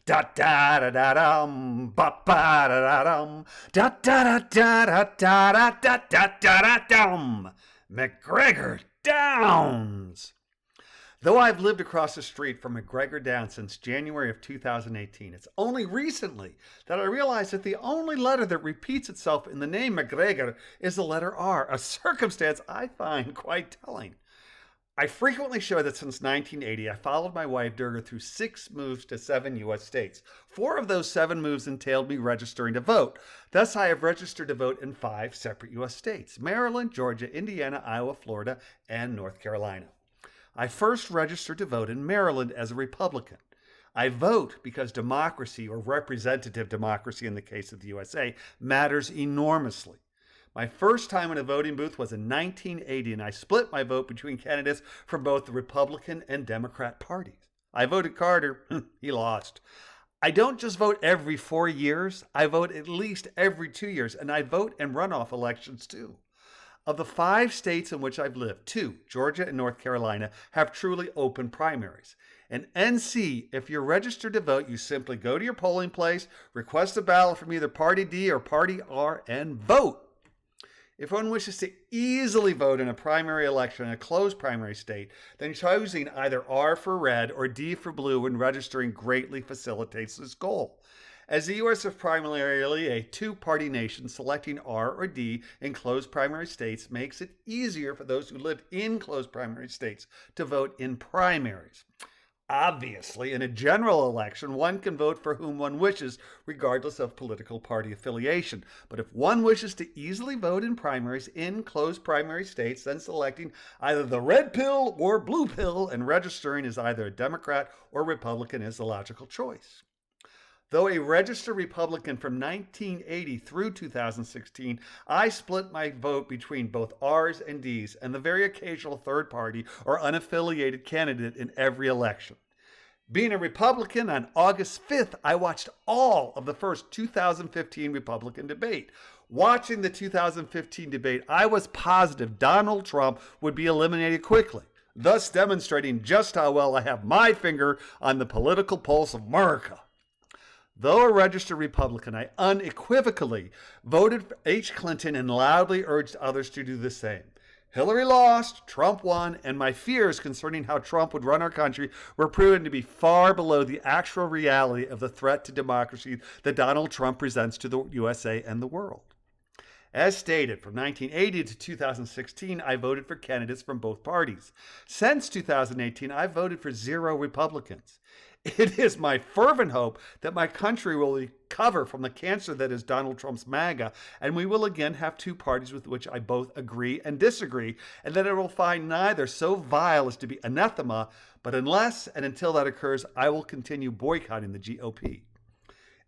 Da da da da dum, ba ba da da dum, da da da da da da da da da da dum. macGregoR Downs. Though I've lived across the street from macGregoR Downs since January of 2018, it's only recently that I realized that the only letter that repeats itself in the name macGregoR is the letter R, a circumstance I find quite telling. I frequently show that since 1980, I followed my wife Durga through 6 moves to 7 U.S. states. 4 of those 7 moves entailed me registering to vote. Thus, I have registered to vote in 5 separate U.S. states: Maryland, Georgia, Indiana, Iowa, Florida, and North Carolina. I first registered to vote in Maryland as a Republican. I vote because democracy, or representative democracy in the case of the USA, matters enormously. My first time in a voting booth was in 1980, and I split my vote between candidates from both the Republican and Democrat parties. I voted Carter. He lost. I don't just vote every 4 years. I vote at least every 2 years, and I vote in runoff elections too. Of the 5 states in which I've lived, 2, Georgia and North Carolina, have truly open primaries. In NC, if you're registered to vote, you simply go to your polling place, request a ballot from either Party D or Party R, and vote. If one wishes to easily vote in a primary election in a closed primary state, then choosing either R for red or D for blue when registering greatly facilitates this goal. As the U.S. is primarily a 2-party nation, selecting R or D in closed primary states makes it easier for those who live in closed primary states to vote in primaries. Obviously, in a general election, one can vote for whom one wishes, regardless of political party affiliation. But if one wishes to easily vote in primaries in closed primary states, then selecting either the red pill or blue pill and registering as either a Democrat or Republican is the logical choice. Though a registered Republican from 1980 through 2016, I split my vote between both R's and D's and the very occasional third party or unaffiliated candidate in every election. Being a Republican, on August 5th, I watched all of the first 2015 Republican debate. Watching the 2015 debate, I was positive Donald Trump would be eliminated quickly, thus demonstrating just how well I have my finger on the political pulse of America. Though a registered Republican, I unequivocally voted for H. Clinton and loudly urged others to do the same. Hillary lost, Trump won, and my fears concerning how Trump would run our country were proven to be far below the actual reality of the threat to democracy that Donald Trump presents to the USA and the world. As stated, from 1980 to 2016, I voted for candidates from both parties. Since 2018, I've voted for 0 Republicans. It is my fervent hope that my country will recover from the cancer that is Donald Trump's MAGA, and we will again have 2 parties with which I both agree and disagree, and that it will find neither so vile as to be anathema, but unless and until that occurs, I will continue boycotting the GOP.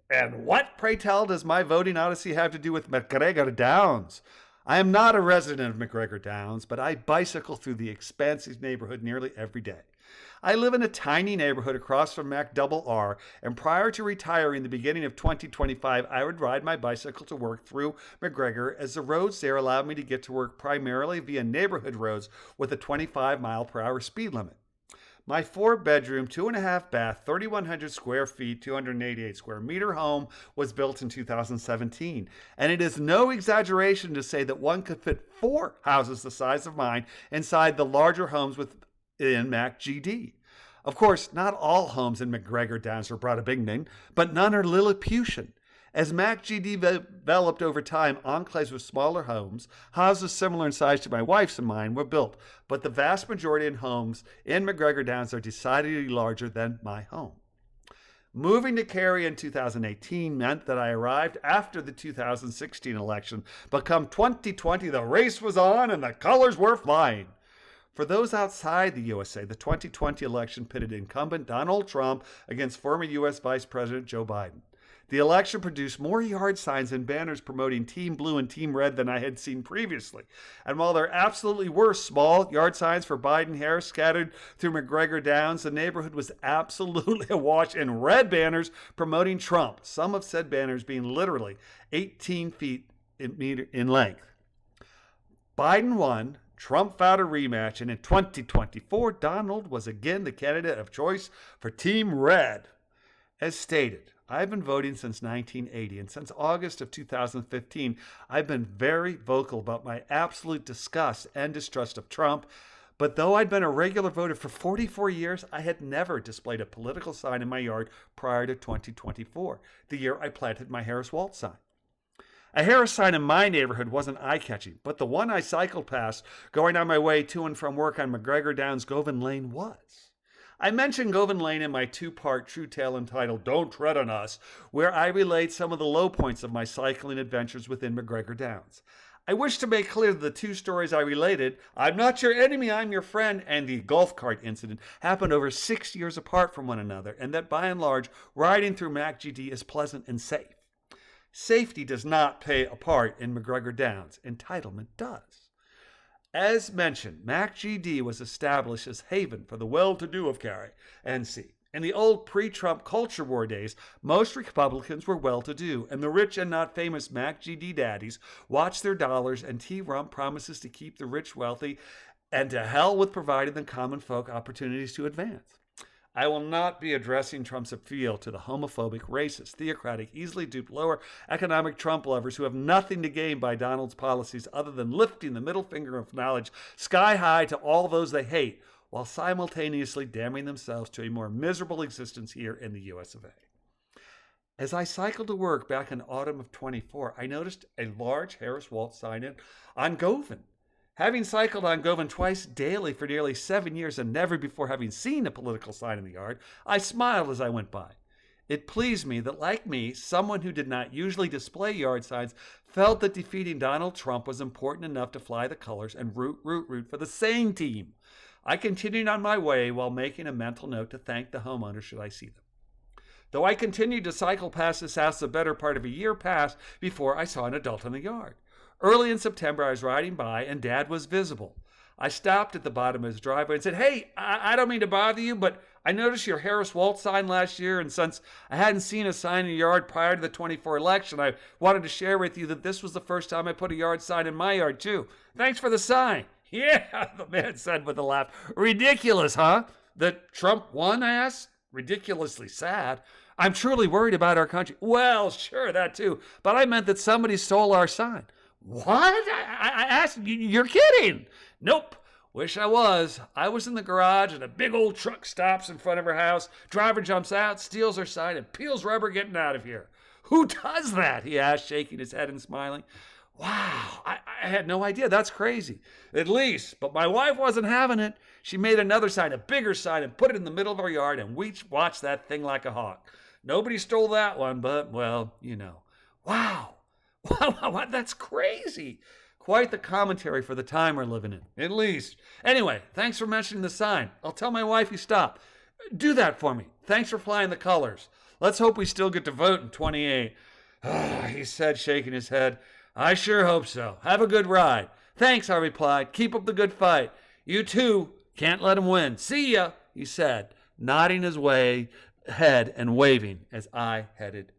And what, pray tell, does my voting odyssey have to do with macGregoR Downs? I am not a resident of macGregoR Downs, but I bicycle through the expansive neighborhood nearly every day. I live in a tiny neighborhood across from macgRegoR, and prior to retiring in the beginning of 2025, I would ride my bicycle to work through macGregoR, as the roads there allowed me to get to work primarily via neighborhood roads with a 25-mile-per-hour speed limit. My 4-bedroom, 2.5-bath, 3,100 square feet, 288 square meter home was built in 2017. And it is no exaggeration to say that one could fit 4 houses the size of mine inside the larger homes within macgD. Of course, not all homes in macGregoR Downs are Bada Bing Bing, but none are Lilliputian. As macgD developed over time, enclaves with smaller homes, houses similar in size to my wife's and mine, were built, but the vast majority of homes in macGregoR Downs are decidedly larger than my home. Moving to Cary in 2018 meant that I arrived after the 2016 election, but come 2020, the race was on and the colors were flying. For those outside the USA, the 2020 election pitted incumbent Donald Trump against former U.S. Vice President Joe Biden. The election produced more yard signs and banners promoting Team Blue and Team Red than I had seen previously. And while there absolutely were small yard signs for Biden-Harris scattered through macGregoR Downs, the neighborhood was absolutely awash in red banners promoting Trump, some of said banners being literally 18 feet in length. Biden won, Trump vowed a rematch, and in 2024, Donald was again the candidate of choice for Team Red. As stated, I've been voting since 1980, and since August of 2015, I've been very vocal about my absolute disgust and distrust of Trump. But though I'd been a regular voter for 44 years, I had never displayed a political sign in my yard prior to 2024, the year I planted my Harris Waltz sign. A Harris sign in my neighborhood wasn't eye-catching, but the one I cycled past going on my way to and from work on macGregoR Downs Govan Lane was. I mentioned Govan Lane in my two-part true tale entitled Don't Tread on Us, where I relate some of the low points of my cycling adventures within macGregoR Downs. I wish to make clear that the two stories I related, I'm not your enemy, I'm your friend, and the golf cart incident, happened over 6 years apart from one another, and that by and large, riding through macGD is pleasant and safe. Safety does not play a part in macGregoR Downs. Entitlement does. As mentioned, macGD was established as haven for the well-to-do of Cary, NC. In the old pre-Trump culture war days, most Republicans were well-to-do, and the rich and not famous macGD daddies watched their dollars and T-Rump promises to keep the rich wealthy, and to hell with providing the common folk opportunities to advance. I will not be addressing Trump's appeal to the homophobic, racist, theocratic, easily duped, lower economic Trump lovers who have nothing to gain by Donald's policies other than lifting the middle finger of knowledge sky high to all those they hate, while simultaneously damning themselves to a more miserable existence here in the US of A. As I cycled to work back in autumn of 24, I noticed a large Harris Waltz sign on Govan. Having cycled on Govan twice daily for nearly 7 years and never before having seen a political sign in the yard, I smiled as I went by. It pleased me that, like me, someone who did not usually display yard signs felt that defeating Donald Trump was important enough to fly the colors and root for the sane team. I continued on my way while making a mental note to thank the homeowners should I see them. Though I continued to cycle past this house the better part of a year passed before I saw an adult in the yard. Early in September, I was riding by and Dad was visible. I stopped at the bottom of his driveway and said, "Hey, I don't mean to bother you, but I noticed your Harris Waltz sign last year, and since I hadn't seen a sign in the yard prior to the 24 election, I wanted to share with you that this was the first time I put a yard sign in my yard, too. Thanks for the sign." "Yeah," the man said with a laugh. "Ridiculous, huh?" "That Trump won?" I asked. "Ridiculously sad. I'm truly worried about our country." "Well, sure, that too. But I meant that somebody stole our sign." "What?" I asked. "You're kidding." "Nope. Wish I was. I was in the garage and a big old truck stops in front of her house. Driver jumps out, steals her sign, and peels rubber getting out of here." "Who does that?" he asked, shaking his head and smiling. "Wow, I had no idea. That's crazy." "At least, but my wife wasn't having it. She made another sign, a bigger sign, and put it in the middle of our yard, and we watched that thing like a hawk. Nobody stole that one, but, well, you know." Wow. Wow, that's crazy. Quite the commentary for the time we're living in, at least. Anyway, thanks for mentioning the sign. I'll tell my wife you stopped. Do that for me. Thanks for flying the colors. Let's hope we still get to vote in 28. He said, shaking his head. "I sure hope so. Have a good ride." "Thanks," I replied. "Keep up the good fight." "You too. Can't let him win. See ya," he said, nodding his head and waving as I headed